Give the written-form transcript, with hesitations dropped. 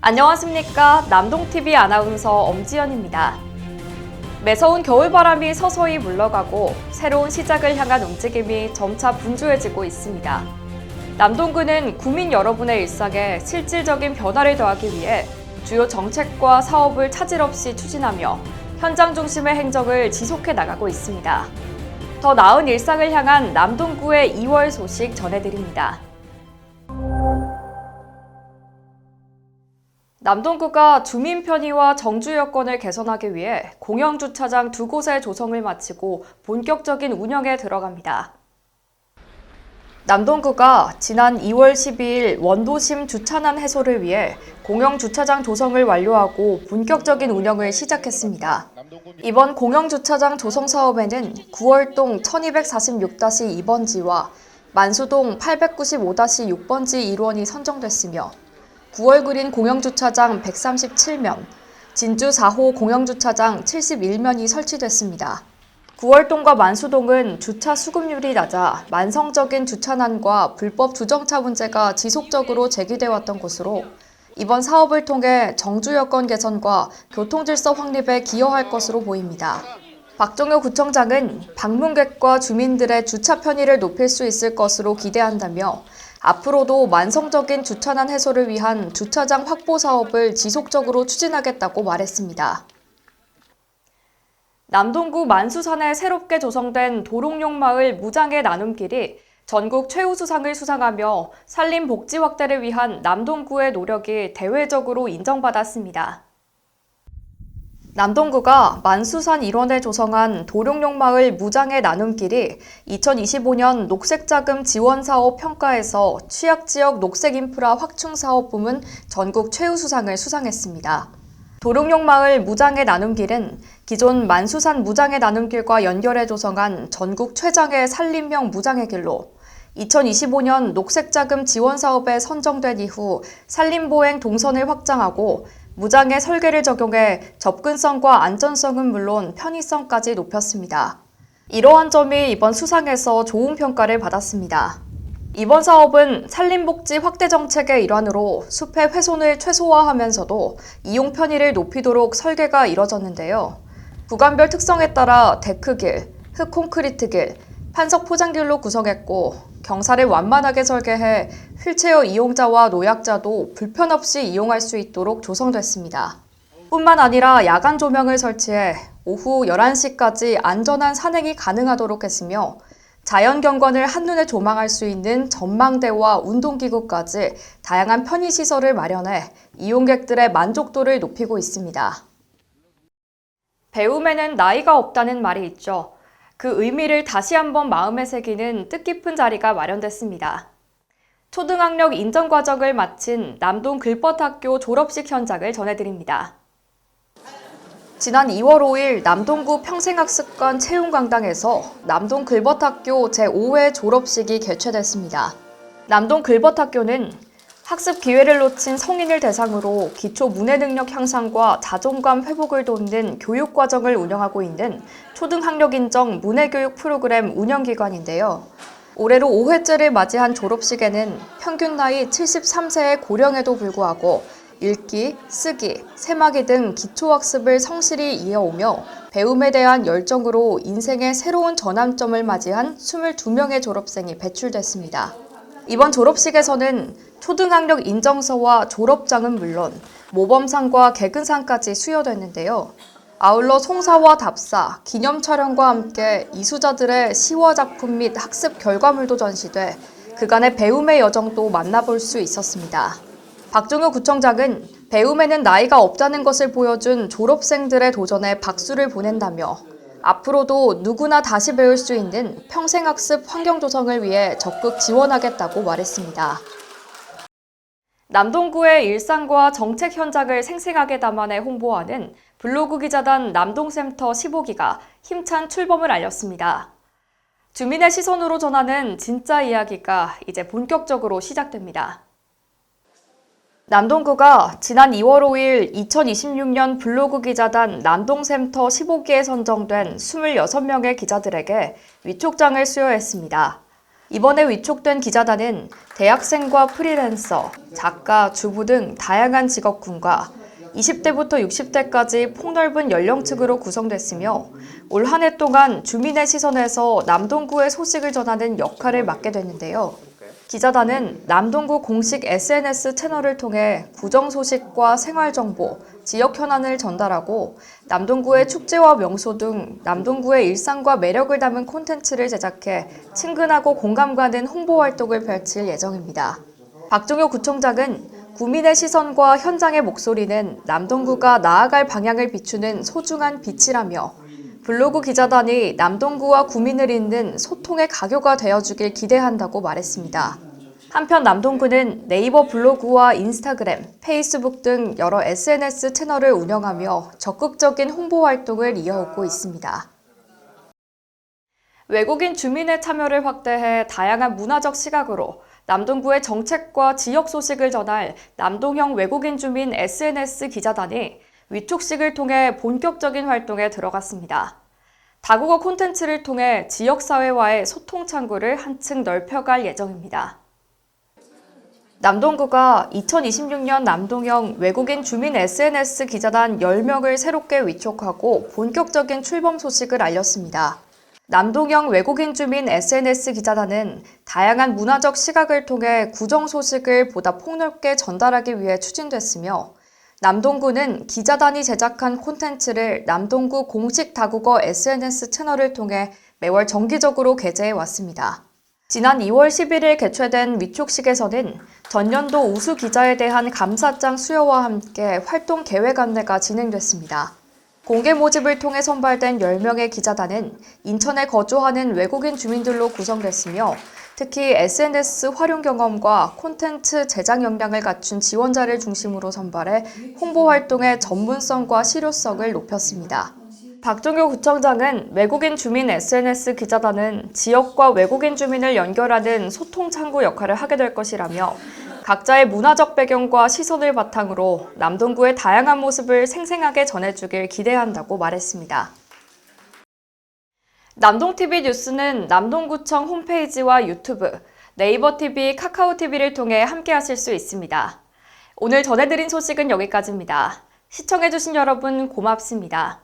안녕하십니까. 남동TV 아나운서 엄지연입니다. 매서운 겨울바람이 서서히 물러가고 새로운 시작을 향한 움직임이 점차 분주해지고 있습니다. 남동구는 구민 여러분의 일상에 실질적인 변화를 더하기 위해 주요 정책과 사업을 차질 없이 추진하며 현장 중심의 행정을 지속해 나가고 있습니다. 더 나은 일상을 향한 남동구의 2월 소식 전해드립니다. 남동구가 주민 편의와 정주 여건을 개선하기 위해 공영주차장 2곳의 조성을 마치고 본격적인 운영에 들어갑니다. 남동구가 지난 2월 12일 원도심 주차난 해소를 위해 공영주차장 조성을 완료하고 본격적인 운영을 시작했습니다. 이번 공영주차장 조성 사업에는 구월동 1246-2번지와 만수동 895-6번지 일원이 선정됐으며 9월 그린 공영주차장 137면, 진주 4호 공영주차장 71면이 설치됐습니다. 9월동과 만수동은 주차 수급률이 낮아 만성적인 주차난과 불법 주정차 문제가 지속적으로 제기돼 왔던 곳으로 이번 사업을 통해 정주 여건 개선과 교통질서 확립에 기여할 것으로 보입니다. 박종효 구청장은 방문객과 주민들의 주차 편의를 높일 수 있을 것으로 기대한다며 앞으로도 만성적인 주차난 해소를 위한 주차장 확보 사업을 지속적으로 추진하겠다고 말했습니다. 남동구 만수산에 새롭게 조성된 도롱뇽마을 무장의 나눔길이 전국 최우수상을 수상하며 산림 복지 확대를 위한 남동구의 노력이 대외적으로 인정받았습니다. 남동구가 만수산 일원에 조성한 도룡룡마을 무장의 나눔길이 2025년 녹색자금 지원사업 평가에서 취약지역 녹색인프라 확충사업 부문 전국 최우수상을 수상했습니다. 도룡룡마을 무장의 나눔길은 기존 만수산 무장의 나눔길과 연결해 조성한 전국 최장의 산림형 무장의 길로 2025년 녹색자금 지원사업에 선정된 이후 산림보행 동선을 확장하고 무장의 설계를 적용해 접근성과 안전성은 물론 편의성까지 높였습니다. 이러한 점이 이번 수상에서 좋은 평가를 받았습니다. 이번 사업은 산림복지 확대 정책의 일환으로 숲의 훼손을 최소화하면서도 이용 편의를 높이도록 설계가 이뤄졌는데요. 구간별 특성에 따라 데크길, 흙콘크리트길, 판석 포장길로 구성했고 경사를 완만하게 설계해 휠체어 이용자와 노약자도 불편 없이 이용할 수 있도록 조성됐습니다. 뿐만 아니라 야간 조명을 설치해 오후 11시까지 안전한 산행이 가능하도록 했으며 자연 경관을 한눈에 조망할 수 있는 전망대와 운동기구까지 다양한 편의시설을 마련해 이용객들의 만족도를 높이고 있습니다. 배움에는 나이가 없다는 말이 있죠. 그 의미를 다시 한번 마음에 새기는 뜻깊은 자리가 마련됐습니다. 초등학력 인정 과정을 마친 남동 글벗학교 졸업식 현장을 전해드립니다. 지난 2월 5일 남동구 평생학습관 채용강당에서 남동 글벗학교 제5회 졸업식이 개최됐습니다. 남동 글벗학교는 학습 기회를 놓친 성인을 대상으로 기초 문해 능력 향상과 자존감 회복을 돕는 교육 과정을 운영하고 있는 초등학력 인정 문해교육 프로그램 운영기관인데요. 올해로 5회째를 맞이한 졸업식에는 평균 나이 73세의 고령에도 불구하고 읽기, 쓰기, 세마기 등 기초학습을 성실히 이어오며 배움에 대한 열정으로 인생의 새로운 전환점을 맞이한 22명의 졸업생이 배출됐습니다. 이번 졸업식에서는 초등학력 인정서와 졸업장은 물론 모범상과 개근상까지 수여됐는데요. 아울러 송사와 답사, 기념 촬영과 함께 이수자들의 시와 작품 및 학습 결과물도 전시돼 그간의 배움의 여정도 만나볼 수 있었습니다. 박종효 구청장은 배움에는 나이가 없다는 것을 보여준 졸업생들의 도전에 박수를 보낸다며 앞으로도 누구나 다시 배울 수 있는 평생학습 환경 조성을 위해 적극 지원하겠다고 말했습니다. 남동구의 일상과 정책 현장을 생생하게 담아내 홍보하는 블로그 기자단 남동센터 15기가 힘찬 출범을 알렸습니다. 주민의 시선으로 전하는 진짜 이야기가 이제 본격적으로 시작됩니다. 남동구가 지난 2월 5일 2026년 블로그 기자단 남동센터 15기에 선정된 26명의 기자들에게 위촉장을 수여했습니다. 이번에 위촉된 기자단은 대학생과 프리랜서, 작가, 주부 등 다양한 직업군과 20대부터 60대까지 폭넓은 연령층으로 구성됐으며 올 한 해 동안 주민의 시선에서 남동구의 소식을 전하는 역할을 맡게 됐는데요. 기자단은 남동구 공식 SNS 채널을 통해 구정 소식과 생활 정보, 지역 현안을 전달하고 남동구의 축제와 명소 등 남동구의 일상과 매력을 담은 콘텐츠를 제작해 친근하고 공감 가는 홍보 활동을 펼칠 예정입니다. 박종효 구청장은 구민의 시선과 현장의 목소리는 남동구가 나아갈 방향을 비추는 소중한 빛이라며 블로그 기자단이 남동구와 구민을 잇는 소통의 가교가 되어주길 기대한다고 말했습니다. 한편 남동구는 네이버 블로그와 인스타그램, 페이스북 등 여러 SNS 채널을 운영하며 적극적인 홍보 활동을 이어오고 있습니다. 외국인 주민의 참여를 확대해 다양한 문화적 시각으로 남동구의 정책과 지역 소식을 전할 남동형 외국인 주민 SNS 기자단이 위촉식을 통해 본격적인 활동에 들어갔습니다. 다국어 콘텐츠를 통해 지역사회와의 소통 창구를 한층 넓혀갈 예정입니다. 남동구가 2026년 남동형 외국인 주민 SNS 기자단 10명을 새롭게 위촉하고 본격적인 출범 소식을 알렸습니다. 남동형 외국인 주민 SNS 기자단은 다양한 문화적 시각을 통해 구정 소식을 보다 폭넓게 전달하기 위해 추진됐으며 남동구는 기자단이 제작한 콘텐츠를 남동구 공식 다국어 SNS 채널을 통해 매월 정기적으로 게재해 왔습니다. 지난 2월 11일 개최된 위촉식에서는 전년도 우수 기자에 대한 감사장 수여와 함께 활동 계획 안내가 진행됐습니다. 공개 모집을 통해 선발된 10명의 기자단은 인천에 거주하는 외국인 주민들로 구성됐으며 특히 SNS 활용 경험과 콘텐츠 제작 역량을 갖춘 지원자를 중심으로 선발해 홍보 활동의 전문성과 실효성을 높였습니다. 박종효 구청장은 외국인 주민 SNS 기자단은 지역과 외국인 주민을 연결하는 소통 창구 역할을 하게 될 것이라며 각자의 문화적 배경과 시선을 바탕으로 남동구의 다양한 모습을 생생하게 전해주길 기대한다고 말했습니다. 남동TV 뉴스는 남동구청 홈페이지와 유튜브, 네이버TV, 카카오TV를 통해 함께하실 수 있습니다. 오늘 전해드린 소식은 여기까지입니다. 시청해주신 여러분 고맙습니다.